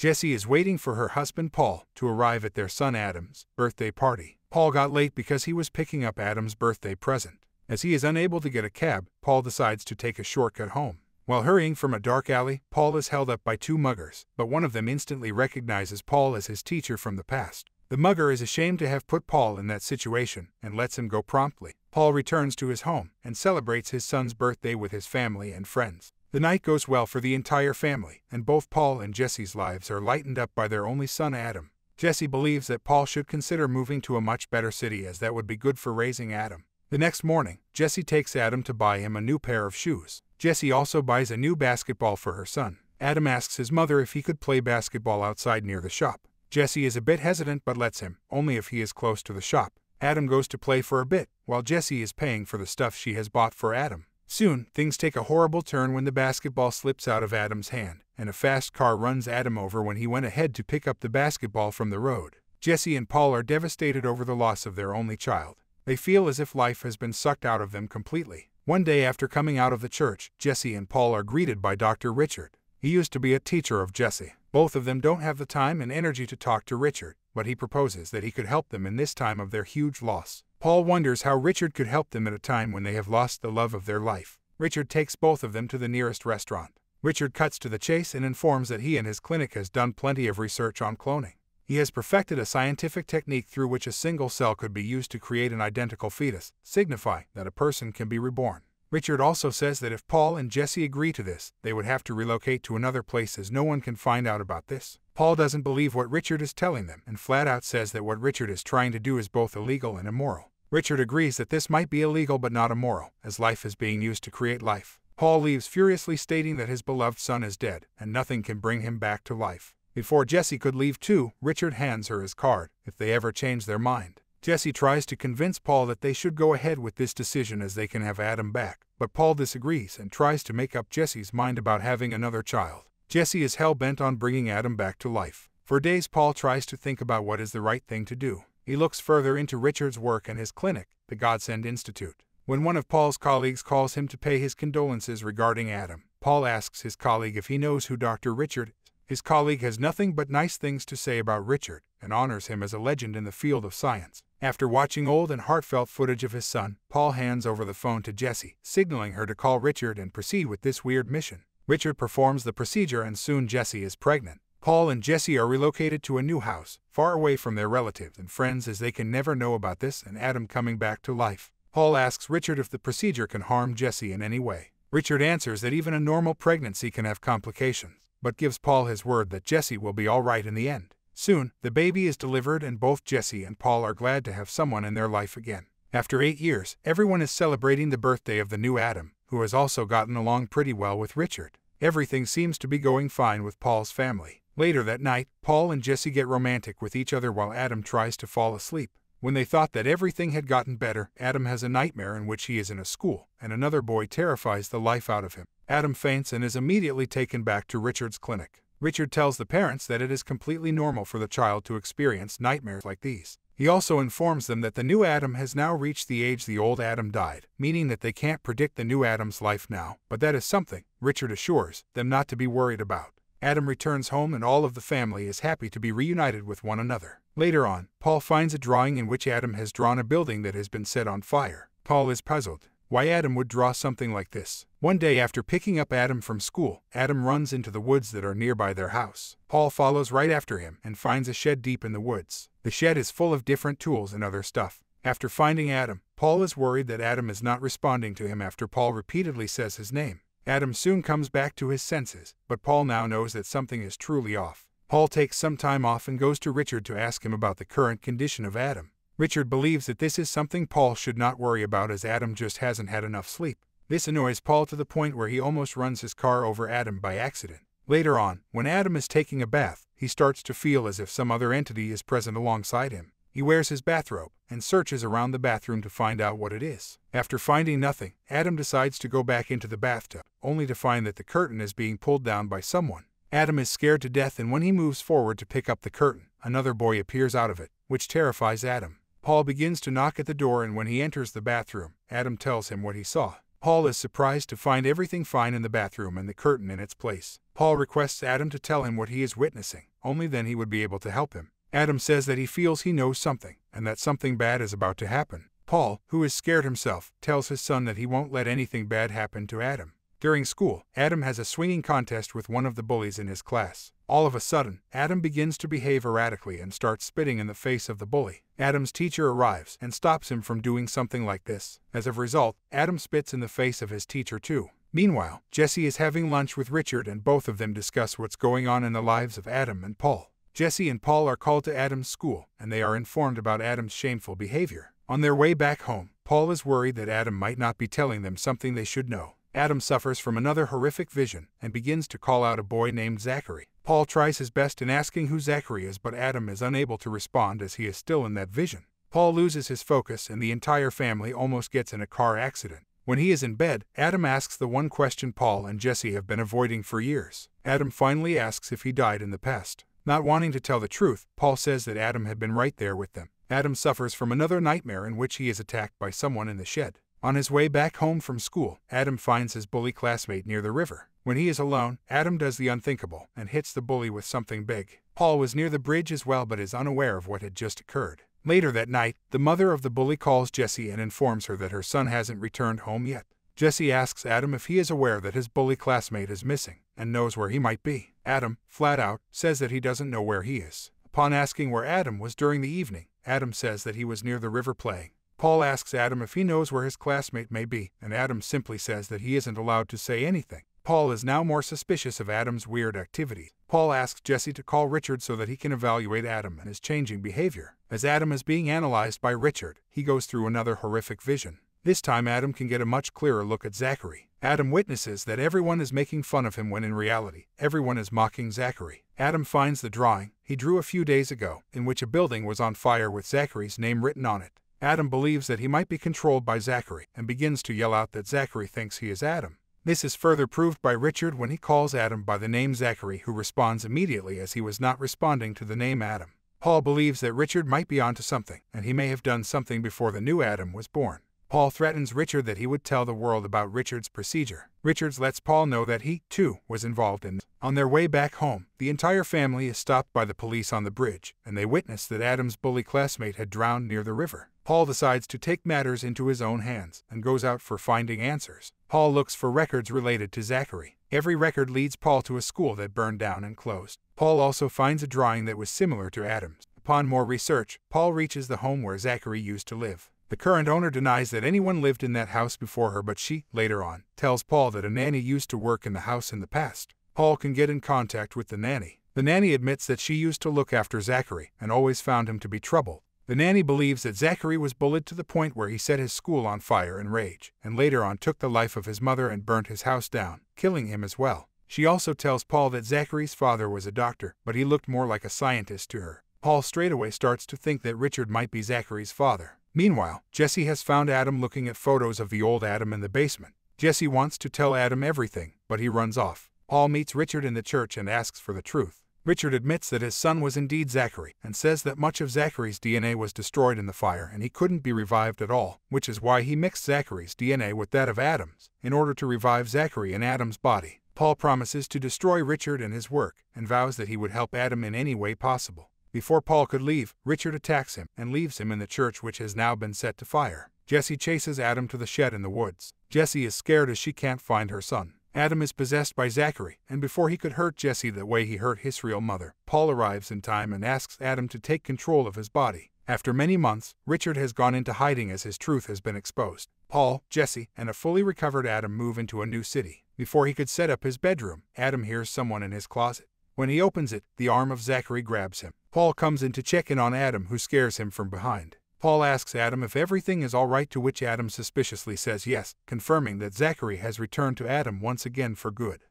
Jessie is waiting for her husband Paul to arrive at their son Adam's birthday party. Paul got late because he was picking up Adam's birthday present. As he is unable to get a cab, Paul decides to take a shortcut home. While hurrying from a dark alley, Paul is held up by two muggers, but one of them instantly recognizes Paul as his teacher from the past. The mugger is ashamed to have put Paul in that situation and lets him go promptly. Paul returns to his home and celebrates his son's birthday with his family and friends. The night goes well for the entire family, and both Paul and Jessie's lives are lightened up by their only son Adam. Jessie believes that Paul should consider moving to a much better city, as that would be good for raising Adam. The next morning, Jessie takes Adam to buy him a new pair of shoes. Jessie also buys a new basketball for her son. Adam asks his mother if he could play basketball outside near the shop. Jessie is a bit hesitant but lets him, only if he is close to the shop. Adam goes to play for a bit, while Jessie is paying for the stuff she has bought for Adam. Soon, things take a horrible turn when the basketball slips out of Adam's hand, and a fast car runs Adam over when he went ahead to pick up the basketball from the road. Jessie and Paul are devastated over the loss of their only child. They feel as if life has been sucked out of them completely. One day after coming out of the church, Jessie and Paul are greeted by Dr. Richard. He used to be a teacher of Jessie. Both of them don't have the time and energy to talk to Richard, but he proposes that he could help them in this time of their huge loss. Paul wonders how Richard could help them at a time when they have lost the love of their life. Richard takes both of them to the nearest restaurant. Richard cuts to the chase and informs that he and his clinic has done plenty of research on cloning. He has perfected a scientific technique through which a single cell could be used to create an identical fetus, signifying that a person can be reborn. Richard also says that if Paul and Jessie agree to this, they would have to relocate to another place as no one can find out about this. Paul doesn't believe what Richard is telling them and flat out says that what Richard is trying to do is both illegal and immoral. Richard agrees that this might be illegal but not immoral, as life is being used to create life. Paul leaves furiously, stating that his beloved son is dead and nothing can bring him back to life. Before Jessie could leave too, Richard hands her his card, if they ever change their mind. Jessie tries to convince Paul that they should go ahead with this decision as they can have Adam back, but Paul disagrees and tries to make up Jessie's mind about having another child. Jessie is hell-bent on bringing Adam back to life. For days Paul tries to think about what is the right thing to do. He looks further into Richard's work and his clinic, the Godsend Institute. When one of Paul's colleagues calls him to pay his condolences regarding Adam, Paul asks his colleague if he knows who Dr. Richard is. His colleague has nothing but nice things to say about Richard and honors him as a legend in the field of science. After watching old and heartfelt footage of his son, Paul hands over the phone to Jessie, signaling her to call Richard and proceed with this weird mission. Richard performs the procedure and soon Jessie is pregnant. Paul and Jessie are relocated to a new house, far away from their relatives and friends, as they can never know about this and Adam coming back to life. Paul asks Richard if the procedure can harm Jessie in any way. Richard answers that even a normal pregnancy can have complications, but gives Paul his word that Jessie will be all right in the end. Soon, the baby is delivered and both Jessie and Paul are glad to have someone in their life again. After 8 years, everyone is celebrating the birthday of the new Adam, who has also gotten along pretty well with Richard. Everything seems to be going fine with Paul's family. Later that night, Paul and Jessie get romantic with each other while Adam tries to fall asleep. When they thought that everything had gotten better, Adam has a nightmare in which he is in a school, and another boy terrifies the life out of him. Adam faints and is immediately taken back to Richard's clinic. Richard tells the parents that it is completely normal for the child to experience nightmares like these. He also informs them that the new Adam has now reached the age the old Adam died, meaning that they can't predict the new Adam's life now, but that is something Richard assures them not to be worried about. Adam returns home and all of the family is happy to be reunited with one another. Later on, Paul finds a drawing in which Adam has drawn a building that has been set on fire. Paul is puzzled why Adam would draw something like this. One day after picking up Adam from school, Adam runs into the woods that are nearby their house. Paul follows right after him and finds a shed deep in the woods. The shed is full of different tools and other stuff. After finding Adam, Paul is worried that Adam is not responding to him after Paul repeatedly says his name. Adam soon comes back to his senses, but Paul now knows that something is truly off. Paul takes some time off and goes to Richard to ask him about the current condition of Adam. Richard believes that this is something Paul should not worry about, as Adam just hasn't had enough sleep. This annoys Paul to the point where he almost runs his car over Adam by accident. Later on, when Adam is taking a bath, he starts to feel as if some other entity is present alongside him. He wears his bathrobe and searches around the bathroom to find out what it is. After finding nothing, Adam decides to go back into the bathtub, only to find that the curtain is being pulled down by someone. Adam is scared to death, and when he moves forward to pick up the curtain, another boy appears out of it, which terrifies Adam. Paul begins to knock at the door, and when he enters the bathroom, Adam tells him what he saw. Paul is surprised to find everything fine in the bathroom and the curtain in its place. Paul requests Adam to tell him what he is witnessing, only then he would be able to help him. Adam says that he feels he knows something, and that something bad is about to happen. Paul, who is scared himself, tells his son that he won't let anything bad happen to Adam. During school, Adam has a swinging contest with one of the bullies in his class. All of a sudden, Adam begins to behave erratically and starts spitting in the face of the bully. Adam's teacher arrives and stops him from doing something like this. As a result, Adam spits in the face of his teacher too. Meanwhile, Jesse is having lunch with Richard and both of them discuss what's going on in the lives of Adam and Paul. Jesse and Paul are called to Adam's school, and they are informed about Adam's shameful behavior. On their way back home, Paul is worried that Adam might not be telling them something they should know. Adam suffers from another horrific vision and begins to call out a boy named Zachary. Paul tries his best in asking who Zachary is, but Adam is unable to respond as he is still in that vision. Paul loses his focus and the entire family almost gets in a car accident. When he is in bed, Adam asks the one question Paul and Jesse have been avoiding for years. Adam finally asks if he died in the past. Not wanting to tell the truth, Paul says that Adam had been right there with them. Adam suffers from another nightmare in which he is attacked by someone in the shed. On his way back home from school, Adam finds his bully classmate near the river. When he is alone, Adam does the unthinkable and hits the bully with something big. Paul was near the bridge as well but is unaware of what had just occurred. Later that night, the mother of the bully calls Jesse and informs her that her son hasn't returned home yet. Jesse asks Adam if he is aware that his bully classmate is missing and knows where he might be. Adam, flat out, says that he doesn't know where he is. Upon asking where Adam was during the evening, Adam says that he was near the river playing. Paul asks Adam if he knows where his classmate may be, and Adam simply says that he isn't allowed to say anything. Paul is now more suspicious of Adam's weird activity. Paul asks Jesse to call Richard so that he can evaluate Adam and his changing behavior. As Adam is being analyzed by Richard, he goes through another horrific vision. This time Adam can get a much clearer look at Zachary. Adam witnesses that everyone is making fun of him when in reality, everyone is mocking Zachary. Adam finds the drawing he drew a few days ago, in which a building was on fire with Zachary's name written on it. Adam believes that he might be controlled by Zachary and begins to yell out that Zachary thinks he is Adam. This is further proved by Richard when he calls Adam by the name Zachary, who responds immediately as he was not responding to the name Adam. Paul believes that Richard might be onto something, and he may have done something before the new Adam was born. Paul threatens Richard that he would tell the world about Richard's procedure. Richard lets Paul know that he, too, was involved in it. On their way back home, the entire family is stopped by the police on the bridge, and they witness that Adam's bully classmate had drowned near the river. Paul decides to take matters into his own hands and goes out for finding answers. Paul looks for records related to Zachary. Every record leads Paul to a school that burned down and closed. Paul also finds a drawing that was similar to Adam's. Upon more research, Paul reaches the home where Zachary used to live. The current owner denies that anyone lived in that house before her, but she, later on, tells Paul that a nanny used to work in the house in the past. Paul can get in contact with the nanny. The nanny admits that she used to look after Zachary and always found him to be trouble. The nanny believes that Zachary was bullied to the point where he set his school on fire in rage, and later on took the life of his mother and burnt his house down, killing him as well. She also tells Paul that Zachary's father was a doctor, but he looked more like a scientist to her. Paul straightaway starts to think that Richard might be Zachary's father. Meanwhile, Jesse has found Adam looking at photos of the old Adam in the basement. Jesse wants to tell Adam everything, but he runs off. Paul meets Richard in the church and asks for the truth. Richard admits that his son was indeed Zachary, and says that much of Zachary's DNA was destroyed in the fire and he couldn't be revived at all, which is why he mixed Zachary's DNA with that of Adam's, in order to revive Zachary in Adam's body. Paul promises to destroy Richard and his work, and vows that he would help Adam in any way possible. Before Paul could leave, Richard attacks him and leaves him in the church, which has now been set to fire. Jesse chases Adam to the shed in the woods. Jesse is scared as she can't find her son. Adam is possessed by Zachary, and before he could hurt Jesse the way he hurt his real mother, Paul arrives in time and asks Adam to take control of his body. After many months, Richard has gone into hiding as his truth has been exposed. Paul, Jesse, and a fully recovered Adam move into a new city. Before he could set up his bedroom, Adam hears someone in his closet. When he opens it, the arm of Zachary grabs him. Paul comes in to check in on Adam, who scares him from behind. Paul asks Adam if everything is all right, to which Adam suspiciously says yes, confirming that Zachary has returned to Adam once again for good.